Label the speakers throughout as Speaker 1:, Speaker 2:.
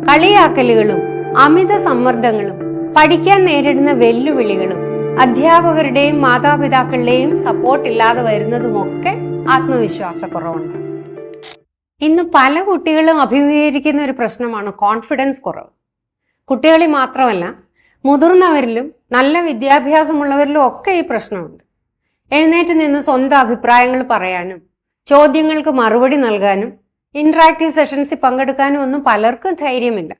Speaker 1: കളിയാക്കലുകളും അമിത സമ്മർദ്ദങ്ങളും പഠിക്കാൻ നേരിടുന്ന വെല്ലുവിളികളും അധ്യാപകരുടെയും മാതാപിതാക്കളുടെയും സപ്പോർട്ട് ഇല്ലാതെ വരുന്നതുമൊക്കെ ആത്മവിശ്വാസക്കുറവുണ്ട്. ഇന്ന് പല കുട്ടികളും അഭിമുഖീകരിക്കുന്ന ഒരു പ്രശ്നമാണ് കോൺഫിഡൻസ് കുറവ്. കുട്ടികളിൽ മാത്രമല്ല, മുതിർന്നവരിലും നല്ല വിദ്യാഭ്യാസമുള്ളവരിലും ഒക്കെ ഈ പ്രശ്നമുണ്ട്. എഴുന്നേറ്റ് നിന്ന് സ്വന്തം അഭിപ്രായങ്ങൾ പറയാനും ചോദ്യങ്ങൾക്ക് മറുപടി നൽകാനും ഇന്ററാക്റ്റീവ് സെഷൻസിൽ പങ്കെടുക്കാനും ഒന്നും പലർക്കും ധൈര്യമില്ല.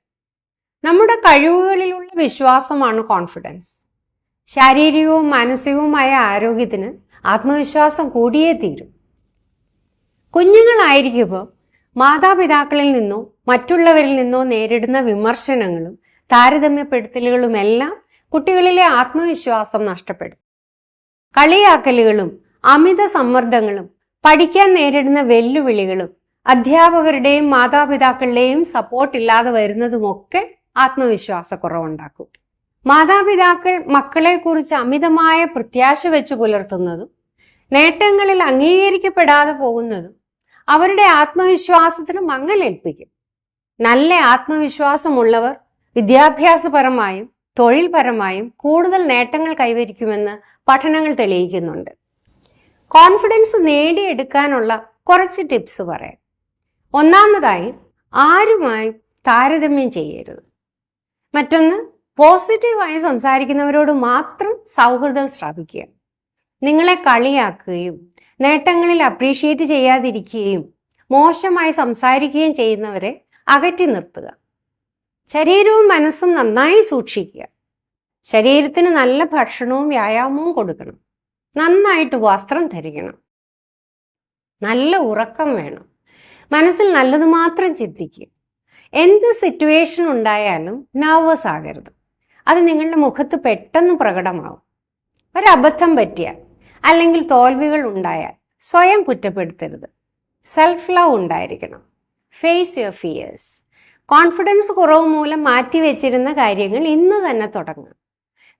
Speaker 1: നമ്മുടെ കഴിവുകളിലുള്ള വിശ്വാസമാണ് കോൺഫിഡൻസ്. ശാരീരികവും മാനസികവുമായ ആരോഗ്യത്തിന് ആത്മവിശ്വാസം കൂടിയേ തീരും. കുഞ്ഞുങ്ങളായിരിക്കുമ്പോൾ മാതാപിതാക്കളിൽ നിന്നോ മറ്റുള്ളവരിൽ നിന്നോ നേരിടുന്ന വിമർശനങ്ങളും താരതമ്യപ്പെടുത്തലുകളുമെല്ലാം കുട്ടികളിലെ ആത്മവിശ്വാസം നഷ്ടപ്പെടും. കളിയാക്കലുകളും അമിത സമ്മർദ്ദങ്ങളും പഠിക്കാൻ നേരിടുന്ന വെല്ലുവിളികളും അധ്യാപകരുടെയും മാതാപിതാക്കളുടെയും സപ്പോർട്ട് ഇല്ലാതെ വരുന്നതുമൊക്കെ ആത്മവിശ്വാസക്കുറവുണ്ടാക്കും. മാതാപിതാക്കൾ മക്കളെക്കുറിച്ച് അമിതമായ പ്രത്യാശ വെച്ച് പുലർത്തുന്നതും നേട്ടങ്ങളിൽ അംഗീകരിക്കപ്പെടാതെ പോകുന്നതും അവരുടെ ആത്മവിശ്വാസത്തിന് മങ്ങലേൽപ്പിക്കും. നല്ല ആത്മവിശ്വാസമുള്ളവർ വിദ്യാഭ്യാസപരമായും തൊഴിൽപരമായും കൂടുതൽ നേട്ടങ്ങൾ കൈവരിക്കുമെന്ന് പഠനങ്ങൾ തെളിയിക്കുന്നുണ്ട്. കോൺഫിഡൻസ് നേടിയെടുക്കാനുള്ള കുറച്ച് ടിപ്സ് പറയാം. ഒന്നാമതായി, ആരുമായും താരതമ്യം ചെയ്യരുത്. മറ്റൊന്ന്, പോസിറ്റീവായി സംസാരിക്കുന്നവരോട് മാത്രം സൗഹൃദം സ്ഥാപിക്കുക. നിങ്ങളെ കളിയാക്കുകയും നേട്ടങ്ങളിൽ അപ്രീഷിയേറ്റ് ചെയ്യാതിരിക്കുകയും മോശമായി സംസാരിക്കുകയും ചെയ്യുന്നവരെ അകറ്റി നിർത്തുക. ശരീരവും മനസ്സും നന്നായി സൂക്ഷിക്കുക. ശരീരത്തിന് നല്ല ഭക്ഷണവും വ്യായാമവും കൊടുക്കണം. നന്നായിട്ട് വസ്ത്രം ധരിക്കണം. നല്ല ഉറക്കം വേണം. മനസ്സിൽ നല്ലത് മാത്രം ചിന്തിക്കുക. എന്ത് സിറ്റുവേഷൻ ഉണ്ടായാലും നെർവസ് ആകരുത്. അത് നിങ്ങളുടെ മുഖത്ത് പെട്ടെന്ന് പ്രകടമാവും. ഒരബദ്ധം പറ്റിയാൽ അല്ലെങ്കിൽ തോൽവികൾ ഉണ്ടായാൽ സ്വയം കുറ്റപ്പെടുത്തരുത്. സെൽഫ് ലവ് ഉണ്ടായിരിക്കണം. Face your fears. കോൺഫിഡൻസ് കുറവ് മൂലം മാറ്റിവെച്ചിരുന്ന കാര്യങ്ങൾ ഇന്ന് തന്നെ തുടങ്ങുക.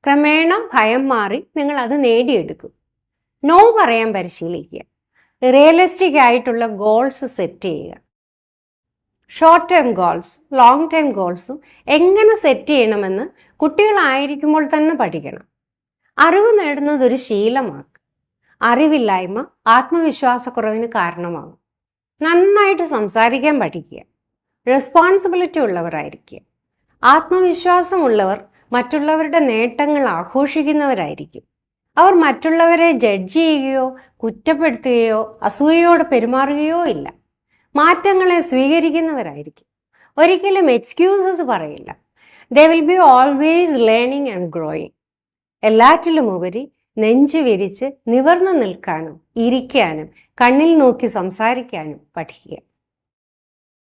Speaker 1: ക്രമേണ ഭയം മാറി നിങ്ങൾ അത് നേടിയെടുക്കും. നോ പറയാൻ പരിശീലിക്കുക. റിയലിസ്റ്റിക് ആയിട്ടുള്ള ഗോൾസ് സെറ്റ് ചെയ്യുക. Short term goals, long term ഗോൾസും എങ്ങനെ സെറ്റ് ചെയ്യണമെന്ന് കുട്ടികളായിരിക്കുമ്പോൾ തന്നെ പഠിക്കണം. അറിവ് നേടുന്നത് ഒരു ശീലമാക്കുക. അറിവില്ലായ്മ ആത്മവിശ്വാസക്കുറവിന് കാരണമാകും. നന്നായിട്ട് സംസാരിക്കാൻ പഠിക്കുക. റെസ്പോൺസിബിലിറ്റി ഉള്ളവരായിരിക്കുക. ആത്മവിശ്വാസമുള്ളവർ മറ്റുള്ളവരുടെ നേട്ടങ്ങൾ ആഘോഷിക്കുന്നവരായിരിക്കും. അവർ മറ്റുള്ളവരെ ജഡ്ജ് ചെയ്യുകയോ കുറ്റപ്പെടുത്തുകയോ അസൂയയോടെ പെരുമാറുകയോ ഇല്ല. മാറ്റങ്ങളെ സ്വീകരിക്കുന്നവരായിരിക്കും. ഒരിക്കലും എക്സ്ക്യൂസസ് പറയില്ല. They will be always learning and growing. എല്ലാറ്റിലുമുപരി നെഞ്ചു വിരിച്ച് നിവർന്നു നിൽക്കാനും ഇരിക്കാനും കണ്ണിൽ നോക്കി സംസാരിക്കാനും പഠിക്കുക.